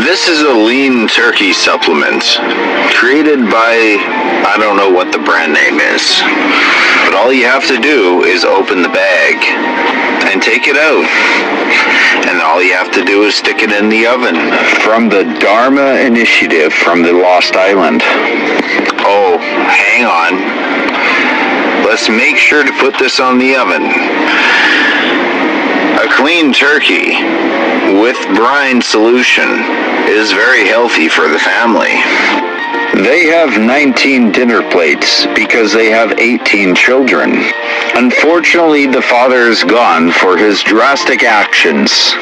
This is a lean turkey supplement created by, I don't know what the brand name is, but all you have to do is open the bag and take it out. And all you have to do is stick it in the oven. From the Dharma Initiative from the Lost Island. Oh, hang on. Let's make sure to put this on the oven. A clean turkey with brine solution is very healthy for the family. They have 19 dinner plates because they have 18 children. Unfortunately, the father is gone for his drastic actions.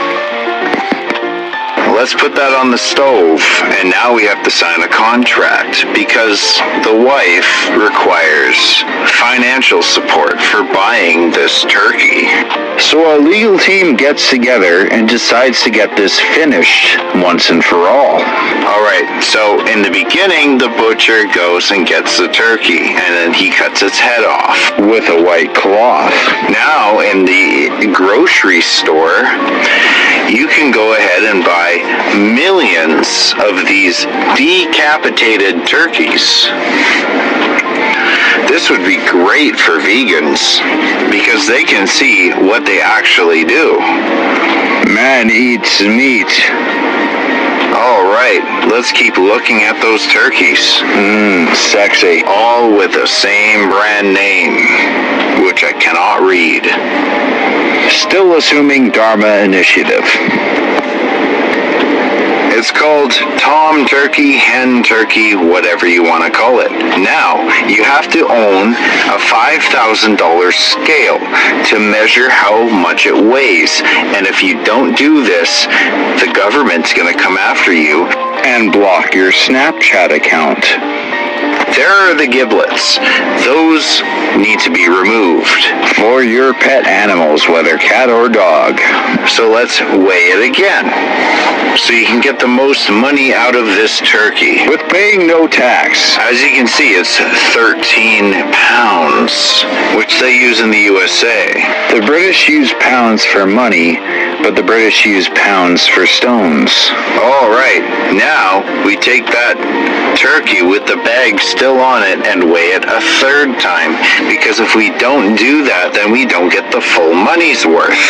Let's put that on the stove, and now we have to sign a contract because the wife requires financial support for buying this turkey. So a legal team gets together and decides to get this finished once and for all. Alright, so in the beginning, the butcher goes and gets the turkey, and then he cuts its head off. With a white cloth. Now, in the grocery store, you can go ahead and buy millions of these decapitated turkeys. This would be great for vegans because they can see what they actually do. Man eats meat. Alright, let's keep looking at those turkeys. Sexy. All with the same brand name, which I cannot read. Still assuming Dharma Initiative. It's called Tom Turkey, Hen Turkey, whatever you want to call it. Now, you have to own a $5,000 scale to measure how much it weighs. And if you don't do this, the government's going to come after you and block your Snapchat account. There are the giblets. Those need to be removed. For your pet animals, whether cat or dog. So let's weigh it again, so you can get the most money out of this turkey. With paying no tax. As you can see, it's 13 pounds, which they use in the USA. The British use pounds for money, but the British use pounds for stones. All right, now we take that turkey with the bag still on it and weigh it a third time, because if we don't do that, then we don't get the full money's worth.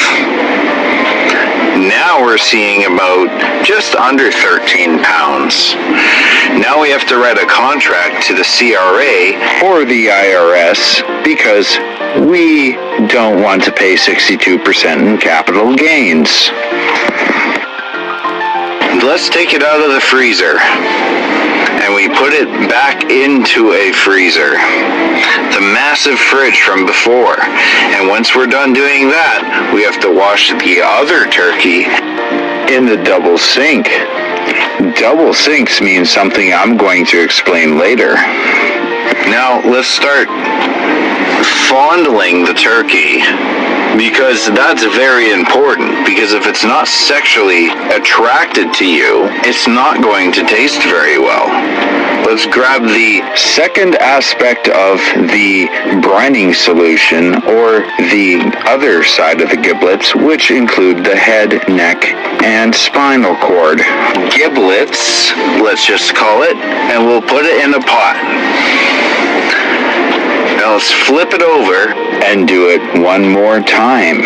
Now we're seeing about just under 13 pounds. Now we have to write a contract to the CRA or the IRS because we don't want to pay 62% in capital gains. Let's take it out of the freezer. And we put it back into a freezer, the massive fridge from before. And once we're done doing that, we have to wash the other turkey in the double sink. Double sinks means something I'm going to explain later. Now let's start fondling the turkey, because that's very important, because if it's not sexually attracted to you, it's not going to taste very well. Let's grab the second aspect of the brining solution, or the other side of the giblets, which include the head, neck, and spinal cord. Giblets, let's just call it, and we'll put it in a pot. Now let's flip it over and do it one more time.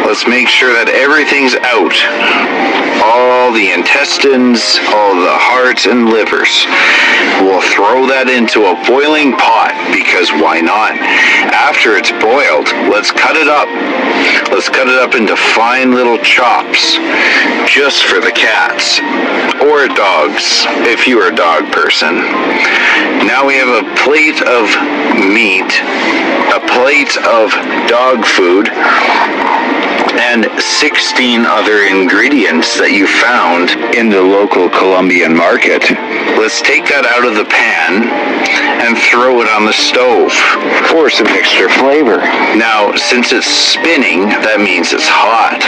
Let's make sure that everything's out. All the intestines, all the hearts and livers. We'll throw that into a boiling pot, because why not? After it's boiled, let's cut it up. Let's cut it up into fine little chops, just for the cats. Or dogs, if you're a dog person. Now we have a plate of meat, a plate of dog food, and 16 other ingredients that you found in the local Colombian market. Let's take that out of the pan and throw it on the stove for some extra flavor. Now, since it's spinning, that means it's hot.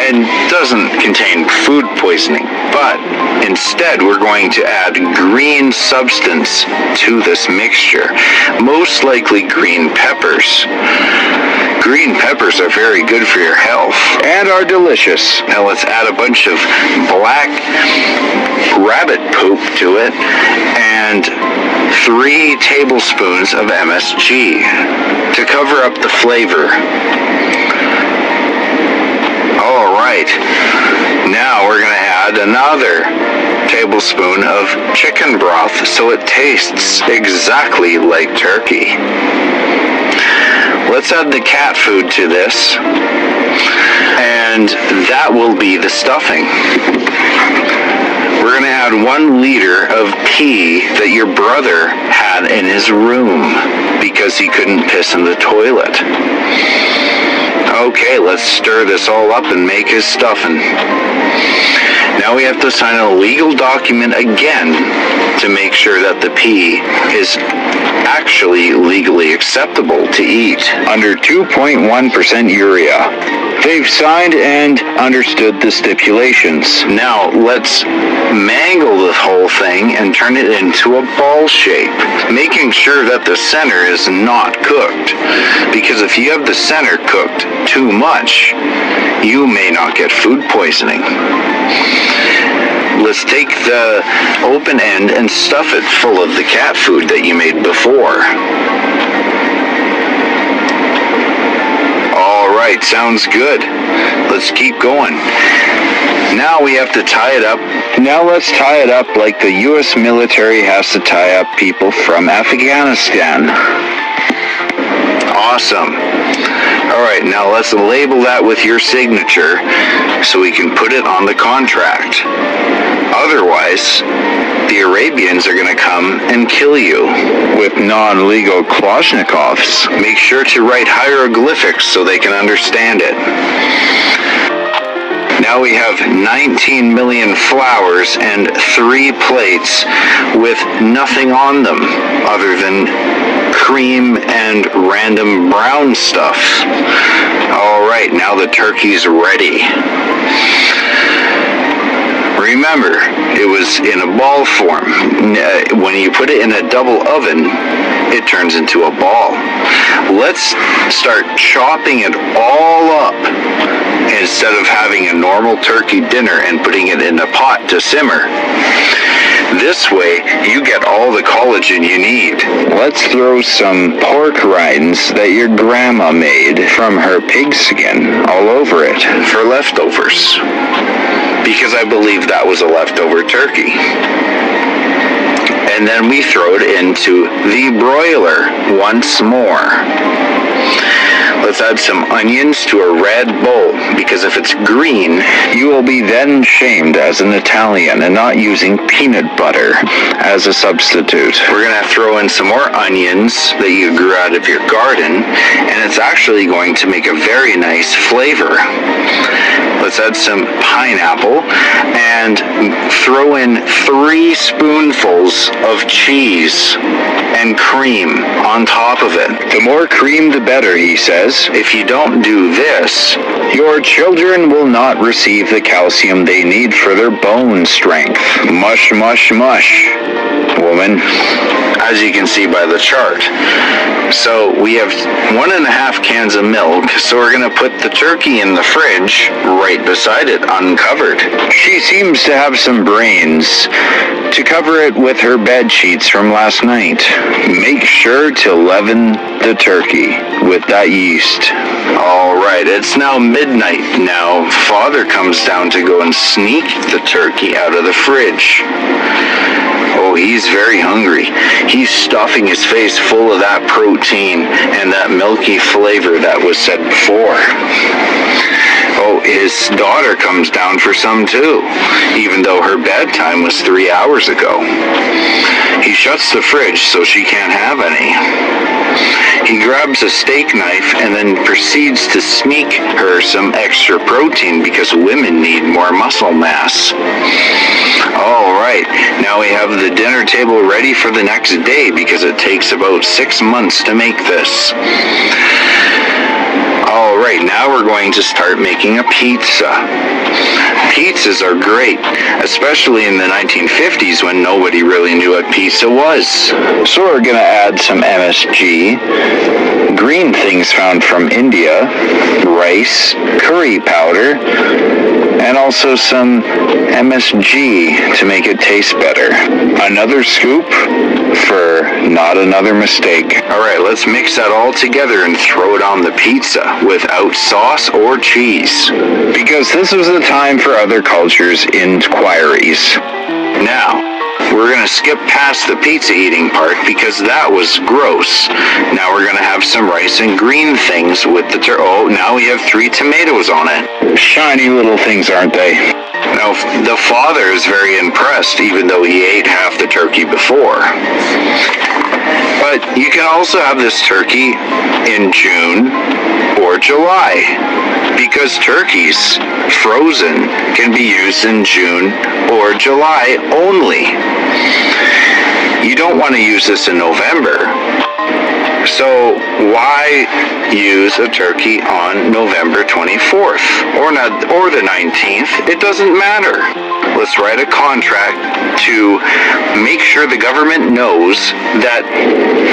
And doesn't contain food poisoning, but instead we're going to add green substance to this mixture, most likely green peppers. Green peppers are very good for your health. And are delicious. Now let's add a bunch of black rabbit poop to it and 3 tablespoons of MSG to cover up the flavor. All right, now we're going to add another tablespoon of chicken broth so it tastes exactly like turkey. Let's add the cat food to this, and that will be the stuffing. We're going to add 1 liter of pee that your brother had in his room because he couldn't piss in the toilet. Okay, let's stir this all up and make his stuffing. Now we have to sign a legal document again to make sure that the pea is actually legally acceptable to eat. Under 2.1% urea. They've signed and understood the stipulations. Now let's mangle the whole thing and turn it into a ball shape, making sure that the center is not cooked. Because if you have the center cooked too much, you may not get food poisoning. Let's take the open end and stuff it full of the cat food that you made before. All right, sounds good. Let's keep going. Now we have to tie it up. Now let's tie it up like the U.S. military has to tie up people from Afghanistan. Awesome. All right, now let's label that with your signature so we can put it on the contract. Otherwise, the Arabians are going to come and kill you. With non-legal Kalashnikovs. Make sure to write hieroglyphics so they can understand it. Now we have 19 million flowers and 3 plates with nothing on them other than cream and random brown stuff. All right, now the turkey's ready. Remember, it was in a ball form. When you put it in a double oven, it turns into a ball. Let's start chopping it all up instead of having a normal turkey dinner and putting it in a pot to simmer. This way, you get all the collagen you need. Let's throw some pork rinds that your grandma made from her pigskin all over it. For leftovers. Because I believe that was a leftover turkey. And then we throw it into the broiler once more. Let's add some onions to a red bowl, because if it's green, you will be then shamed as an Italian and not using peanut butter as a substitute. We're going to throw in some more onions that you grew out of your garden, and it's actually going to make a very nice flavor. Let's add some pineapple and throw in 3 spoonfuls of cheese and cream on top of it. The more cream, the better, he says. If you don't do this, your children will not receive the calcium they need for their bone strength. Mush, mush, mush, woman. As you can see by the chart. So we have 1.5 cans of milk, so we're going to put the turkey in the fridge right beside it, uncovered. She seems to have some brains. To cover it with her bed sheets from last night. Make sure to leaven the turkey with that yeast. All right, it's now midnight. Now, Father comes down to go and sneak the turkey out of the fridge. Oh, he's very hungry. He's stuffing his face full of that protein and that milky flavor that was said before. Oh, his daughter comes down for some too, even though her bedtime was 3 hours ago. He shuts the fridge so she can't have any. He grabs a steak knife and then proceeds to sneak her some extra protein because women need more muscle mass. All right, now we have the dinner table ready for the next day because it takes about 6 months to make this. All right, now we're going to start making a pizza. pizzas are great, especially in the 1950s when nobody really knew what pizza was. So we're going to add some MSG, green things found from India, rice, curry powder, and also some MSG to make it taste better. Another scoop for not another mistake. Alright, let's mix that all together and throw it on the pizza without sauce or cheese. Because this was the time for other cultures' inquiries. Now, we're going to skip past the pizza eating part because that was gross. Now we're going to have some rice and green things with the oh, now we have 3 tomatoes on it. Shiny little things, aren't they? Now, the father is very impressed, even though he ate half the turkey before. But you can also have this turkey in June or July, because turkeys, frozen, can be used in June or July only. You don't want to use this in November. So why use a turkey on November 24th or the 19th? It doesn't matter. Let's write a contract to make sure the government knows that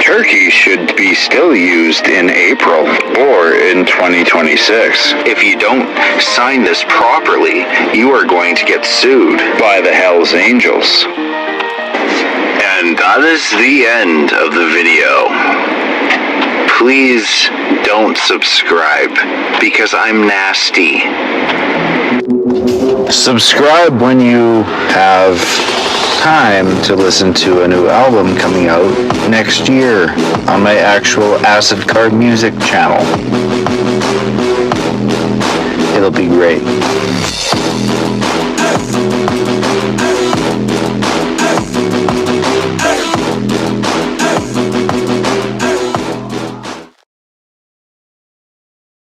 turkey should be still used in April or in 2026. If you don't sign this properly, you are going to get sued by the Hells Angels. And that is the end of the video. Please don't subscribe because I'm nasty. Subscribe when you have time to listen to a new album coming out next year on my actual Acid Card Music channel. It'll be great.